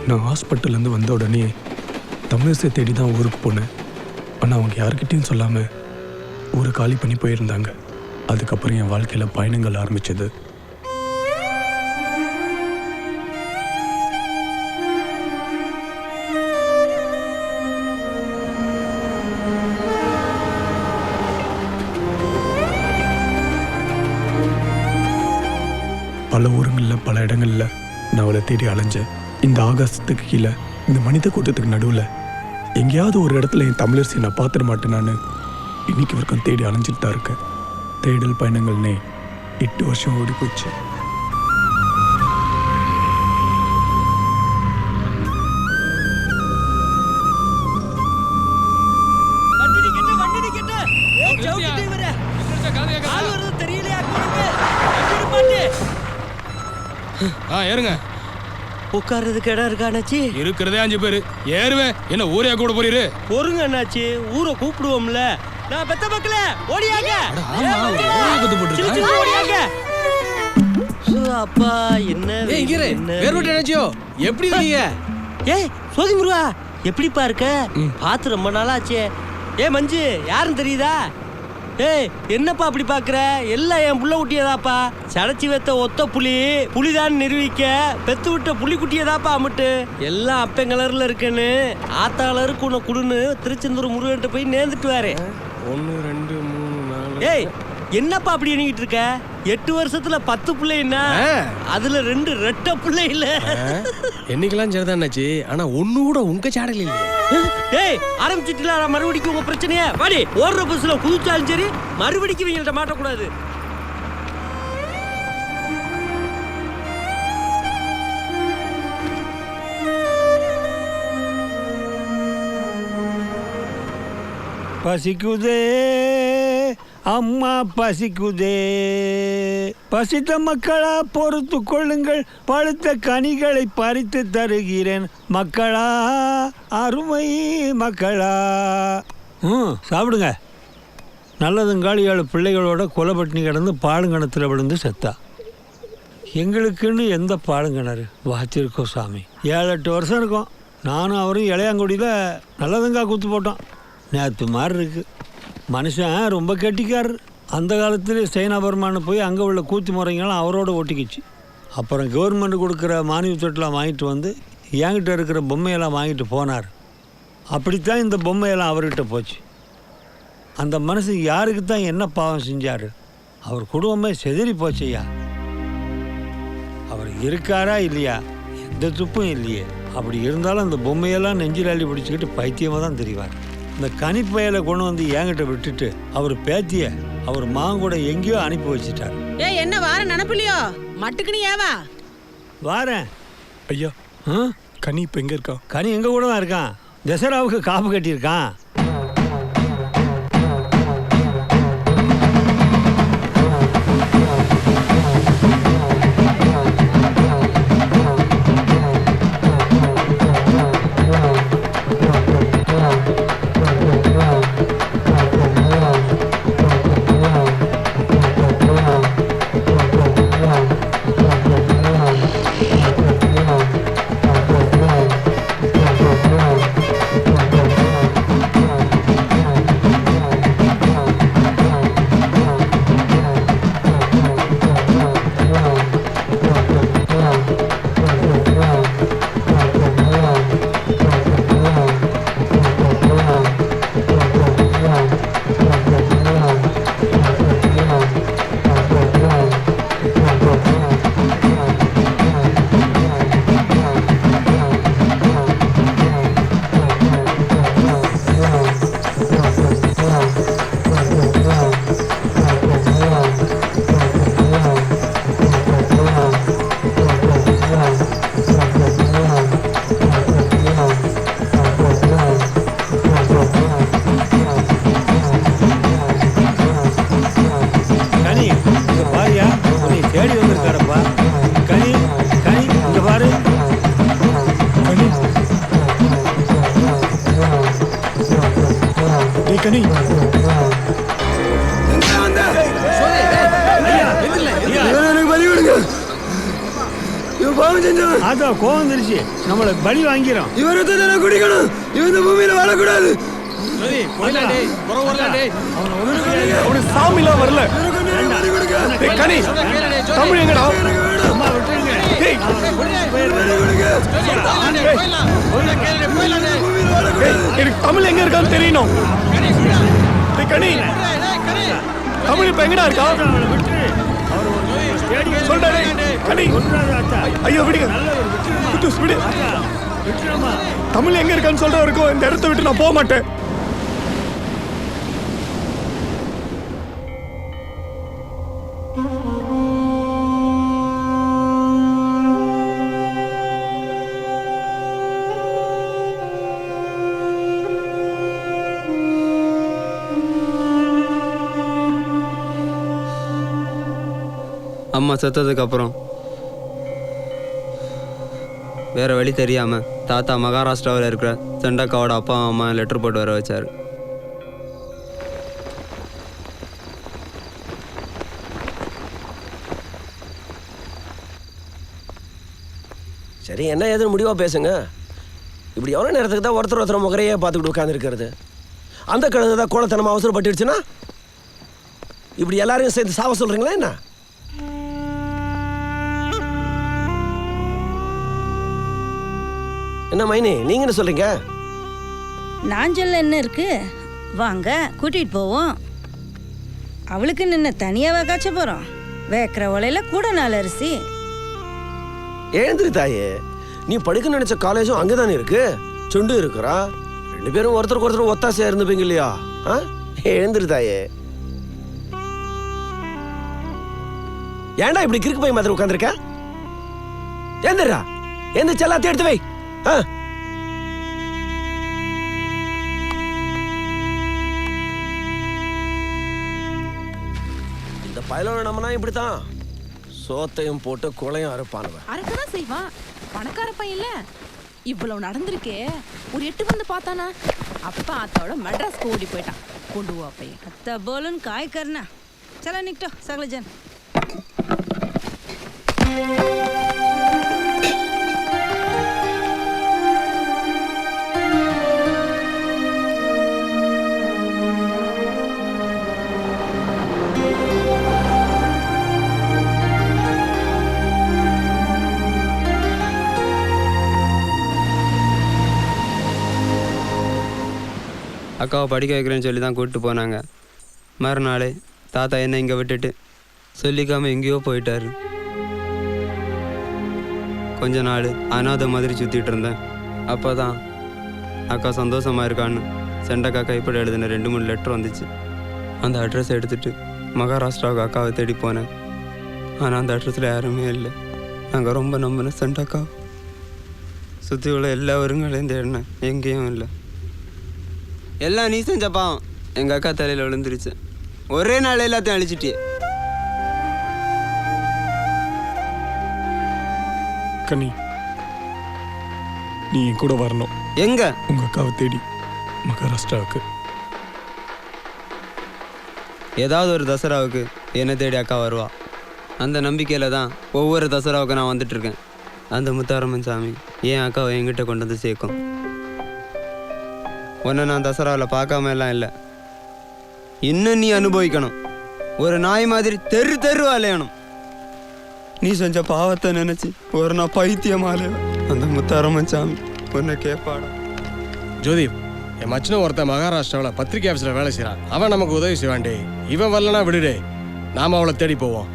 நான் ஹாஸ்பிட்டல்லேருந்து வந்த உடனே தமிழிசை தேடி தான் ஊருக்கு போனேன். ஆனால் அவங்க யாருக்கிட்டையும் சொல்லாமல் ஊரை காலி பண்ணி போயிருந்தாங்க. அதுக்கப்புறம் என் வாழ்க்கையில் பயணங்கள் ஆரம்பிச்சது. பல ஊருங்களில் பல இடங்களில் நான் அவளை தேடி அலைஞ்சேன். இந்த ஆகாசத்துக்கு கீழே, இந்த மனித கூட்டத்துக்கு நடுவில் எங்கேயாவது ஒரு இடத்துல என் தமிழரசியை நான் பார்த்துட மாட்டேனான்னு இன்னைக்கு வரைக்கும் தேடி அலைஞ்சிட்டு தான் இருக்கேன். தேடல் பயணங்கள்னே 8 வருஷம் ஓடி போச்சு. ஏறுங்க. உட்கார்றதுக்கு இடம் இருக்கா அண்ணாச்சி? இருக்கிறதே 5 பேரு. ஏறுவேன். என்ன ஊரையா கூட போறீரு? பொறுங்க அண்ணாச்சி, ஊரை கூப்பிடுவோம்ல. நான் பெத்த மக்களே ஓடியாங்க. ஓடியாங்க. அப்பா என்ன எப்படி இருக்கீங்க? ஏய் சோதி முருகா, எப்படிப்பா இருக்க? பார்த்து ரொம்ப நாளாச்சே. ஏ மஞ்சு, யாருன்னு தெரியுதா? ஏய் என்னப்பா அப்படி பாக்குற? எல்லாம் என் புள்ள குட்டியதாப்பா. சடைச்சி வைத்த ஒத்த புலிதான் நிரூபிக்க பெத்து விட்ட புலிக்குட்டியதாப்பா அம்மிட்டு. எல்லாம் அப்பன் கலர்ல இருக்குன்னு ஆத்தாளருக்கு உன்னை குடுன்னு திருச்செந்தூர் முருகன்ட்ட போய் நேர்ந்துட்டு வாரு. 1 2 3 4. ஏய் என்னப்பா அப்படி எண்ணிக்கிட்டு இருக்க? 8 வருஷத்துல 10 பிள்ளைன்னா அதுல 2 ரெட்ட பிள்ளை இல்ல. என்னைக்கெல்லாம் சரிதான்னாச்சு. ஆனா ஒண்ணு கூட உங்க சாடல் இல்லையே. ஏய் ஆரம்பிச்சிட்டீங்களா மறுபடிக்கு உங்க பிரச்சனைய? வாடி, ஓடுற பஸ்ல குதிச்சாலும் சரி மறுபடிக்கு இவங்கள்ட்ட மாட்டக்கூடாது. பசிக்குதே அம்மா பசிக்குதே, பசித்த மக்களா பொறுத்து கொள்ளுங்கள், பழுத்த கனிகளை பறித்து தருகிறேன் மக்களா, அருமை மக்களா. சாப்பிடுங்க. நல்லதுங்காலி 7 பிள்ளைகளோட கொலைப்பட்டினி கிடந்து பாலுங்கணத்தில் விழுந்து செத்தா. எங்களுக்குன்னு எந்த பாலுங்கிணறு வாச்சிருக்கோம் சாமி. 7-8 வருஷம் இருக்கும். நானும் அவரும் இளையாங்குடியில் நல்லதுங்கா குத்து போட்டோம். நேற்று மாதிரி இருக்குது. மனுஷன் ரொம்ப கெட்டிக்காரர். அந்த காலத்துலேயே சைனாபர்மானு போய் அங்கே உள்ள கூத்து முறைங்களாம் அவரோட ஒட்டிக்கிச்சு. அப்புறம் கவர்மெண்ட் கொடுக்குற மானிய தொட்டெலாம் வாங்கிட்டு வந்து என்கிட்ட இருக்கிற பொம்மையெல்லாம் வாங்கிட்டு போனார். அப்படித்தான் இந்த பொம்மையெல்லாம் அவர்கிட்ட போச்சு. அந்த மனுஷன் யாருக்கு தான் என்ன பாவம் செஞ்சார்? அவர் குடும்பமே செதறி போச்சையா. அவர் இருக்காரா இல்லையா எந்த துப்பும் இல்லையே. அப்படி இருந்தாலும் அந்த பொம்மையெல்லாம் நெஞ்சில் அள்ளி பிடிச்சிக்கிட்டு பைத்தியமாக தான் தெரிவார். இந்த கனிப்பையில கொண்டு வந்து என்கிட்ட விட்டுட்டு அவர் பேத்திய அவர் மாங்கூட எங்கேயோ அனுப்பி வச்சுட்டார். ஏய் என்ன வார நினப்பில்லையோ? மட்டுக்கு நீ ஏவா? வாரேன் ஐயா. கனி இப்போ எங்கே இருக்கான்? கனி எங்கே கூட தான் இருக்கான். தசராவுக்கு காப்பு கட்டியிருக்கான். பாவம் செஞ்சவன். அதான் கோவம் வந்துருச்சு, நம்மளை பலி வாங்கிறோம். இவரை தான் குடிக்கணும். இவன் இந்த பூமியில வாழக்கூடாது. ஜோதி போயிடலாம் டேய், புறம் வரலாம் டேய். அவனுக்கு சாமிலாம் வரல. டேய், கனி தமிழ் எங்கடா? அம்மா விட்டுருங்க. டேய், டேய், எனக்கு தமிழ் எங்க இருக்கான்னு தெரியணும். டேய், கனி தமிழ் இப்ப எங்கடா இருக்கா? அவனை விட்டுரு. அவர் ஒரு சொல்டா டேய், கனி ஐயோ விடுங்க. குட்டூஸ் விடு. விட்டுருமா. தமிழ் எங்க இருக்கான்னு சொல்ற வரைக்கும் இந்த இடத்த விட்டு நான் போக மாட்டேன். அம்மா செத்ததுக்கு அப்புறம் வேற வழி தெரியாம தாத்தா மகாராஷ்டிராவில் இருக்கிற செண்டக்காவோட அப்பா அம்மா லெட்டர் போட்டு வர வச்சாரு. சரி, என்ன ஏதுன்னு முடிவா பேசுங்க. இப்படி எவ்வளோ நேரத்துக்கு தான் ஒருத்தர் முகரையே பார்த்துக்கிட்டு உட்காந்துருக்கிறது? அந்த கழுதை தான் கோலத்தனமாக அவசரப்பட்டுடுச்சுன்னா இப்படி எல்லாரையும் சேர்ந்து சாவ சொல்றீங்களா என்ன? என்ன மைனி, நீங்க என்ன சொல்றீங்க? நான் சொல்ல என்ன இருக்கு, வாங்க கூட்டிட்டு போவோம். அவளுக்கு நின்ன தனியாவா காய்ச்ச போறோம்? வேக்கிற ஒலையில கூட 4 அரிசி. எழுந்திரு தாயே, நீ படிக்க நினைச்ச காலேஜும் அங்கதானே இருக்கு. சுண்டு இருக்கிறா, 2 பேரும் ஒருத்தருக்கு ஒருத்தர் ஒத்தாசையா இருந்துப்பீங்க இல்லையா? எழுந்திரு தாயே. ஏன்டா இப்படி கிறுக்கு போய் மாதிரி உட்காந்துருக்க? ஏந்திரா, எந்திரிச்சு எல்லாத்தையும் எடுத்து வை. இந்த பயலோட நம்மனா இப்படித்தான் சோத்தையும் போட்டு கொலையும் அறுப்பானுவன். அறக்கதான் செய்வான், பணக்கார பையன்ல. இவ்வளவு நடந்திருக்கே, ஒரு 8 வந்து பார்த்தானா? அப்பா அத்தோட மெட்ராஸ்க்கு ஓடி போயிட்டான். கொண்டு வா பையன். अत्ता बोलन काय करना. चला निघतो सगळेजण. அக்காவை படிக்க வைக்கிறேன்னு சொல்லி தான் கூப்பிட்டு போனாங்க. மறுநாள் தாத்தா என்னை இங்கே விட்டுட்டு சொல்லிக்காமல் எங்கேயோ போயிட்டாரு. கொஞ்ச நாள் அனாதை மாதிரி சுற்றிட்டு இருந்தேன். அப்போ தான் அக்கா சந்தோஷமாக இருக்கான்னு செண்டக்கா கைப்பட எழுதின 2-3 லெட்டர் வந்துச்சு. அந்த அட்ரஸ் எடுத்துகிட்டு மகாராஷ்டிராவுக்கு அக்காவை தேடி போனேன். ஆனால் அந்த அட்ரஸில் யாருமே இல்லை. நாங்கள் ரொம்ப நம்பினேன் செண்டக்கா. சுற்றி உள்ள எல்லா வருங்களையும் தேடினேன், எங்கேயும் இல்லை. எல்லாம் நீ செஞ்ச பாவம் எங்கள் அக்கா தலையில் விழுந்துருச்சு. ஒரே நாள் எல்லாத்தையும் அழிச்சிட்டியே. கனி, நீ என் கூட வரணும். எங்க? உங்க அக்காவை தேடி மகாராஷ்டிராவுக்கு. ஏதாவது ஒரு தசராவுக்கு என்னை தேடி அக்கா வருவா. அந்த நம்பிக்கையில் தான் ஒவ்வொரு தசராவுக்கு நான் வந்துட்டுருக்கேன். அந்த முத்தாரம்மன் சாமி என் அக்காவை என்கிட்ட கொண்டு வந்து சேர்க்கும். உன்னை நான் தசராவில் பார்க்காம எல்லாம் இல்லை. இன்னும் நீ அனுபவிக்கணும். ஒரு நாய் மாதிரி தெரு தெரு அலையணும். நீ செஞ்ச பாவத்தை நினைச்சு ஒரு நான் பைத்தியமாலே அந்த முத்தாரம்மன் சாமி உன்னை கேட்பாடா. ஜோதி, என் மச்சனும் ஒருத்தன் மகாராஷ்டிராவில் பத்திரிகை ஆஃபீஸில் வேலை செய்கிறான். அவன் நமக்கு உதவி செய்வான்டே. இவன் வரலனா விடுடே, நாம அவளை தேடி போவோம்.